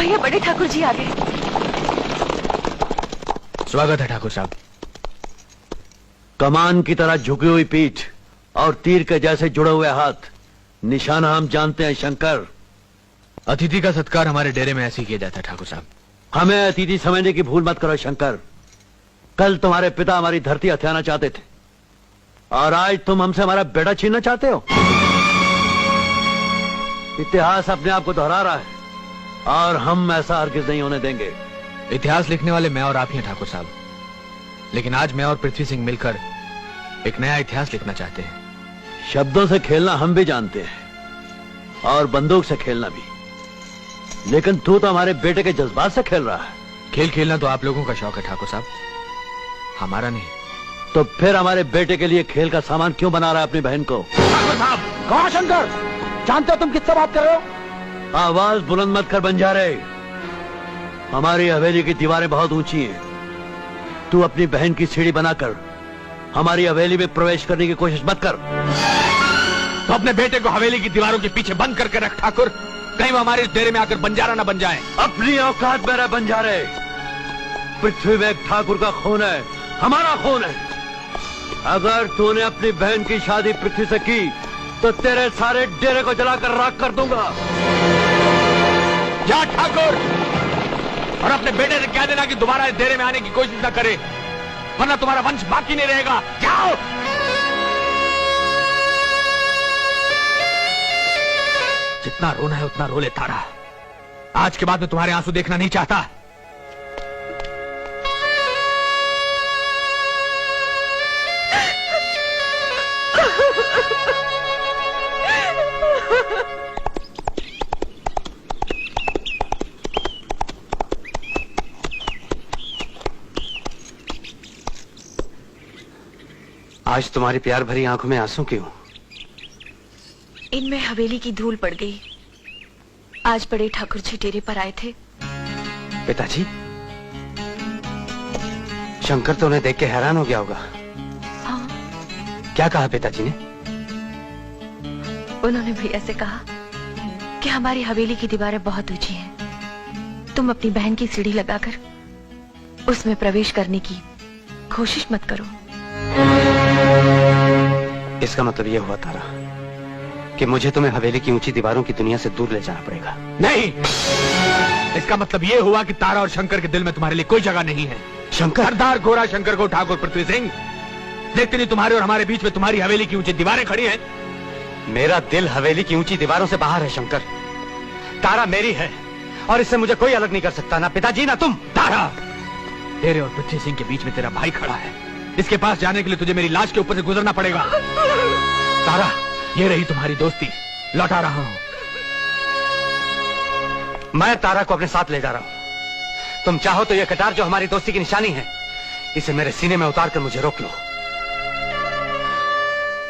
भैया बड़े ठाकुर जी आ गए। स्वागत है ठाकुर साहब। कमान की तरह झुकी हुई पीठ और तीर के जैसे जुड़े हुए हाथ, निशाना हम जानते हैं शंकर। अतिथि का सत्कार हमारे डेरे में ऐसे ही किया जाता है ठाकुर साहब। हमें अतिथि समझने की भूल मत करो शंकर। कल तुम्हारे पिता हमारी धरती हथियाना चाहते थे और आज तुम हमसे हमारा बेटा छीनना चाहते हो। इतिहास अपने आप को दोहरा रहा है और हम ऐसा हरगिज नहीं होने देंगे। इतिहास लिखने वाले मैं और आप ही हैं ठाकुर साहब, लेकिन आज मैं और पृथ्वी सिंह मिलकर एक नया इतिहास लिखना चाहते हैं। शब्दों से खेलना हम भी जानते हैं और बंदूक से खेलना भी, लेकिन तू तो हमारे बेटे के जज्बात से खेल रहा है। खेल खेलना तो आप लोगों का शौक है ठाकुर साहब, हमारा नहीं। तो फिर हमारे बेटे के लिए खेल का सामान क्यों बना रहा है अपनी बहन को? ठाकुर साहब! कहाँ शंकर? जानते हो तुम किससे बात कर रहे हो? आवाज बुलंद मत कर बंजारे। हमारी हवेली की दीवारें बहुत ऊंची हैं। तू अपनी बहन की सीढ़ी बनाकर हमारी हवेली में प्रवेश करने की कोशिश मत कर। तो अपने बेटे को हवेली की दीवारों के पीछे बंद करके रख ठाकुर, कहीं वो हमारे इस डेरे में आकर बंजारा न बन जाए। अपनी औकात में रह बंजारे। पृथ्वी में एक ठाकुर का खून है, हमारा खून है। अगर तूने अपनी बहन की शादी पृथ्वी से की तो तेरे सारे डेरे को जलाकर राख कर दूंगा। जा ठाकुर, और अपने बेटे से कह देना कि दोबारा इस डेरे में आने की कोशिश न करे, वरना तुम्हारा वंश बाकी नहीं रहेगा। जाओ। जितना रोना है उतना रो ले तारा। आज के बाद मैं तुम्हारे आंसू देखना नहीं चाहता। आज तुम्हारी प्यार भरी आंखों में आंसू क्यों? इनमें हवेली की धूल पड़ गई। आज बड़े ठाकुर जी डेरे पर आए थे। पिताजी, शंकर तो उन्हें देख के हैरान हो गया होगा। हाँ। क्या कहा पिताजी ने? उन्होंने भैया से कहा कि हमारी हवेली की दीवारें बहुत ऊंची हैं। तुम अपनी बहन की सीढ़ी लगाकर उसमें प्रवेश करने की कोशिश मत करो। इसका मतलब यह हुआ तारा कि मुझे तुम्हें हवेली की ऊंची दीवारों की दुनिया से दूर ले जाना पड़ेगा। नहीं, इसका मतलब यह हुआ कि तारा और शंकर के दिल में तुम्हारे लिए कोई जगह नहीं है। शंकर? सरदार गोरा शंकर को ठाकुर पृथ्वी सिंह, देखते नहीं तुम्हारे और हमारे बीच में तुम्हारी हवेली की ऊंची दीवारें खड़ी हैं। मेरा दिल हवेली की ऊंची दीवारों से बाहर है शंकर। तारा मेरी है और इससे मुझे कोई अलग नहीं कर सकता, ना पिताजी ना तुम। तारा, तेरे और पृथ्वी सिंह के बीच में तेरा भाई खड़ा है। इसके पास जाने के लिए तुझे मेरी लाश के ऊपर से गुजरना पड़ेगा। तारा, ये रही तुम्हारी दोस्ती, लौटा रहा हूं। मैं तारा को अपने साथ ले जा रहा हूं। तुम चाहो तो यह कटार जो हमारी दोस्ती की निशानी है, इसे मेरे सीने में उतार कर मुझे रोक लो।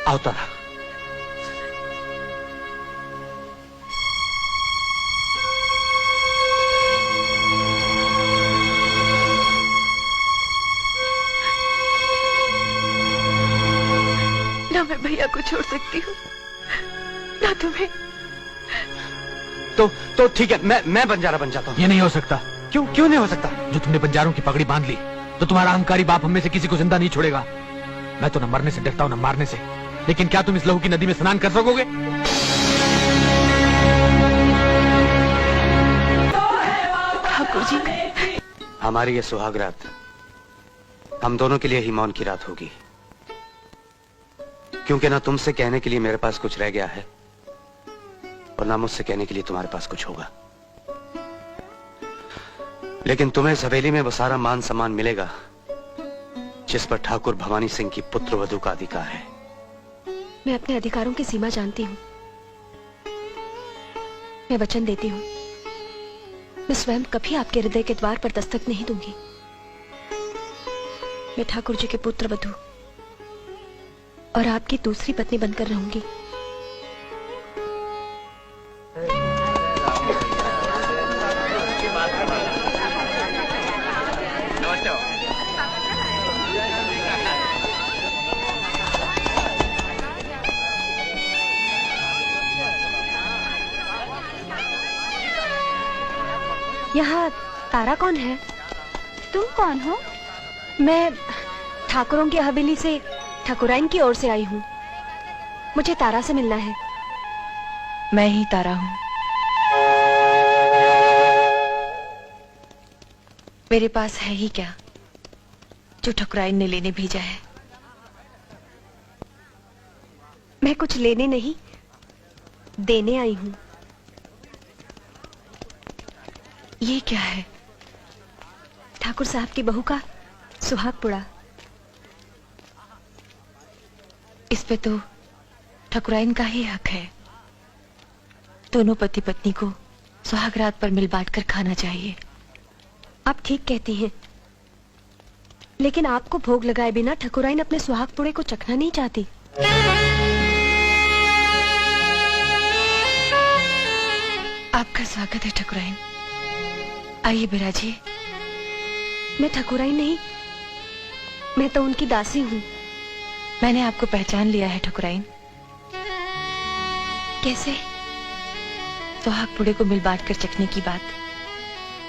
आओ तारा। ना मैं भैया को छोड़ सकती हूँ, ना तुम्हें। तो ठीक है, मैं बंजारा बन जाता हूँ। ये नहीं हो सकता। क्यों नहीं हो सकता? जो तुमने बंजारों की पगड़ी बांध ली तो तुम्हारा अहंकारी बाप हम में से किसी को जिंदा नहीं छोड़ेगा। मैं तो न मरने से डरता हूँ न मारने से, लेकिन क्या तुम इस लहू की नदी में स्नान कर सकोगे? ठाकुर जी, हमारी ये सुहाग रात हम दोनों के लिए ही मौन की रात होगी, क्योंकि ना तुमसे कहने के लिए मेरे पास कुछ रह गया है और ना मुझसे कहने के लिए तुम्हारे पास कुछ होगा। लेकिन तुम्हें इस हवेली में वो सारा मान सम्मान मिलेगा जिस पर ठाकुर भवानी सिंह की पुत्र वधू का अधिकार है। मैं अपने अधिकारों की सीमा जानती हूँ। मैं वचन देती हूँ, मैं स्वयं कभी आपके हृदय के द्वार पर दस्तक नहीं दूंगी। मैं ठाकुर जी के पुत्र वधू और आपकी दूसरी पत्नी बनकर रहूंगी। यहाँ तारा कौन है? तुम कौन हो? मैं ठाकुरों की हवेली से ठाकुराइन की ओर से आई हूँ। मुझे तारा से मिलना है। मैं ही तारा हूँ। मेरे पास है ही क्या जो ठकुराइन ने लेने भेजा है? मैं कुछ लेने नहीं, देने आई हूँ। ये क्या है? ठाकुर साहब की बहू का सुहाग पुड़ा। इस पे तो ठकुराइन का ही हक है। दोनों पति पत्नी को सुहाग रात पर मिल बांट कर खाना चाहिए। आप ठीक कहती हैं, लेकिन आपको भोग लगाए बिना ठकुराइन अपने सुहाग पुड़े को चखना नहीं चाहती। आपका स्वागत है ठकुराइन। आइए बिराजिए। मैं ठकुराइन नहीं, मैं तो उनकी दासी हूँ। मैंने आपको पहचान लिया है ठकुराइन। कैसे? सुहाग पुड़े को मिल बांट कर चखने की बात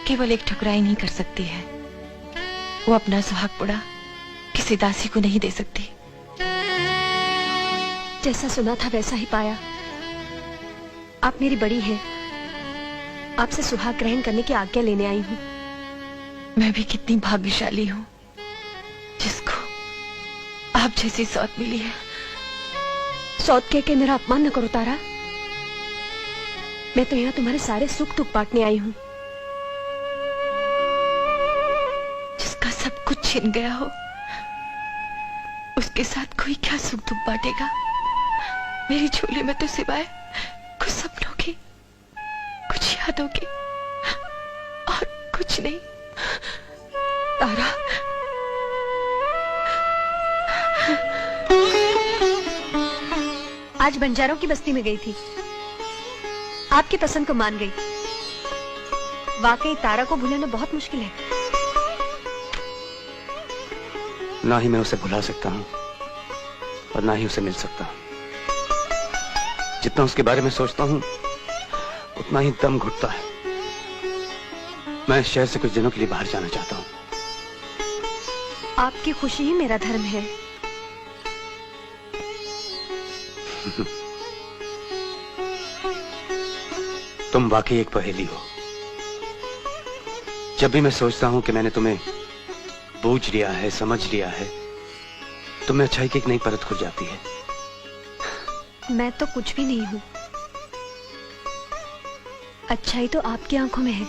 केवल एक ठकुराइन ही कर सकती है। वो अपना सुहाग पुड़ा किसी दासी को नहीं दे सकती। जैसा सुना था वैसा ही पाया। आप मेरी बड़ी हैं। आपसे सुहाग ग्रहण करने की आज्ञा लेने आई हूँ। मैं भी कितनी भाग्यशाली हूँ जिसको आप जैसी सौत मिली है। सौत कह के मेरा अपमान न करो तारा। मैं तो यहाँ तुम्हारे सारे सुख दुख बांटने आई हूँ। जिसका सब कुछ छिन गया हो उसके साथ कोई क्या सुख दुख बांटेगा? मेरी झोली में तो सिवाय कुछ सपनों की, कुछ यादों की और कुछ नहीं। तारा, आज बंजारों की बस्ती में गई थी। आपकी पसंद को मान गई। वाकई तारा को भुलाना बहुत मुश्किल है। ना ही मैं उसे भुला सकता हूँ और ना ही उसे मिल सकता हूँ। जितना उसके बारे में सोचता हूँ उतना ही दम घुटता है। मैं इस शहर से कुछ दिनों के लिए बाहर जाना चाहता हूँ। आपकी खुशी ही मेरा धर्म है। तुम वाकई एक पहेली हो। जब भी मैं सोचता हूँ कि मैंने तुम्हें बूझ लिया है, समझ लिया है, तुम्हें अच्छाई की एक नई परत खुल जाती है। मैं तो कुछ भी नहीं हूँ। अच्छाई तो आपकी आंखों में है।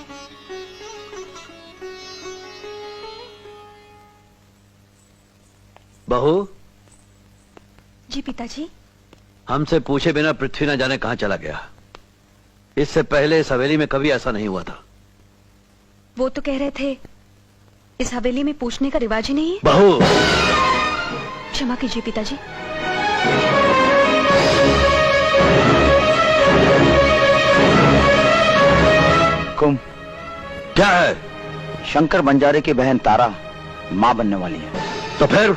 बहू, जी पिताजी। हमसे पूछे बिना पृथ्वी न जाने कहां चला गया। इससे पहले इस हवेली में कभी ऐसा नहीं हुआ था। वो तो कह रहे थे इस हवेली में पूछने का रिवाज ही नहीं है। बहू, क्षमा कीजिए पिताजी। कुम, क्या है? शंकर बंजारे की बहन तारा माँ बनने वाली है। तो फिर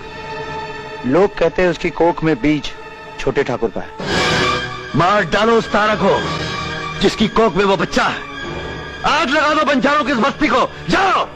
लोग कहते हैं उसकी कोख में बीज छोटे ठाकुर का है। मार डालो उस तारा को जिसकी कोख में वो बच्चा है। आग लगा दो बंजारों की इस बस्ती को। जाओ।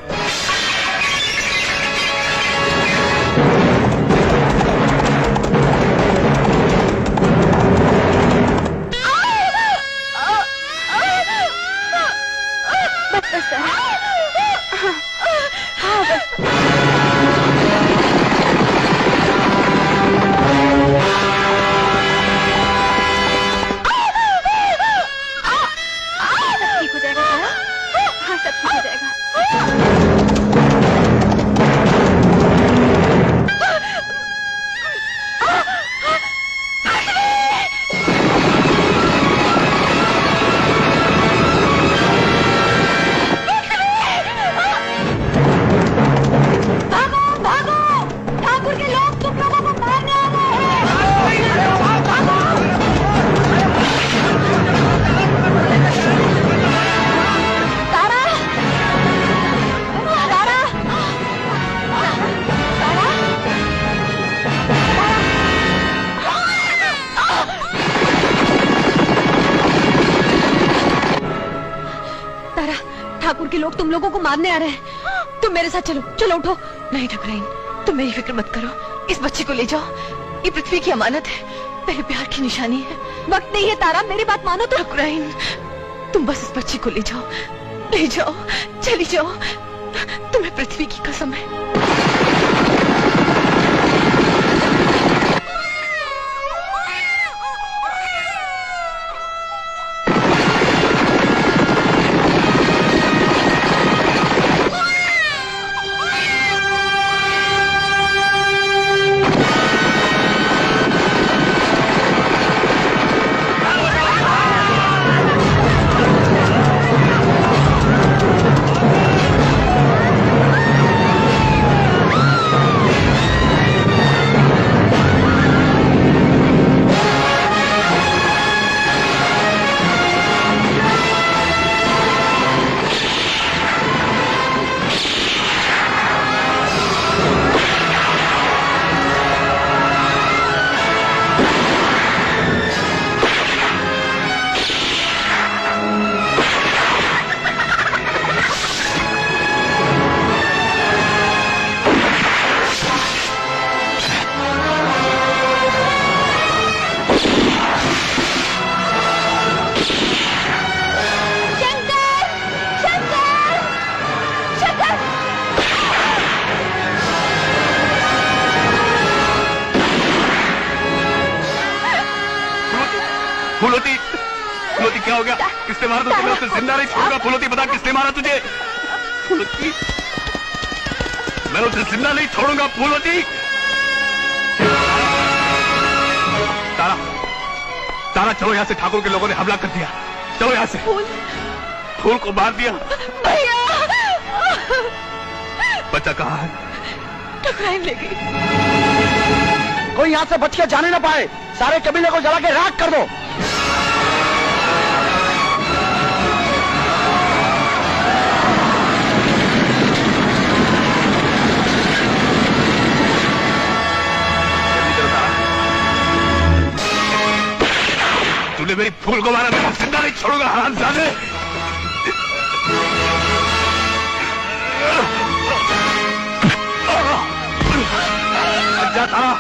ठीक हो जाएगा तारा। हाँ, सब ठीक हो जाएगा। ठाकुर के लोग तुम लोगों को मारने आ रहे हैं। तुम मेरे साथ चलो, चलो उठो। नहीं ठकुराइन, तुम मेरी फिक्र मत करो। इस बच्ची को ले जाओ, ये पृथ्वी की अमानत है, मेरे प्यार की निशानी है। वक्त नहीं है तारा, मेरी बात मानो तो। ठकुराइन, तुम बस इस बच्ची को ले जाओ, ले जाओ, चली जाओ। तुम्हें पृथ्वी की कसम है। फूलोती, फूलोती क्या हो गया? किसने मारा तुझे? मैं उसे जिंदा नहीं छोड़ूंगा। फूलोती बता किसने मारा तुझे? फूलोती, मैं उसे जिंदा नहीं छोड़ूंगा। फूलोती, तारा, तारा चलो यहाँ से। ठाकुर के लोगों ने हमला कर दिया, चलो यहाँ से। फूल को मार दिया। भैया, बच्चा कहाँ है? ठकुराइन ले गई। कोई यहाँ से बच के जाने ना पाए। सारे कबीले को जला के राख कर दो। तूने मेरी फूल को मारा, मैं जिंदा नहीं छोड़ूंगा हरामजादे। जा तारा,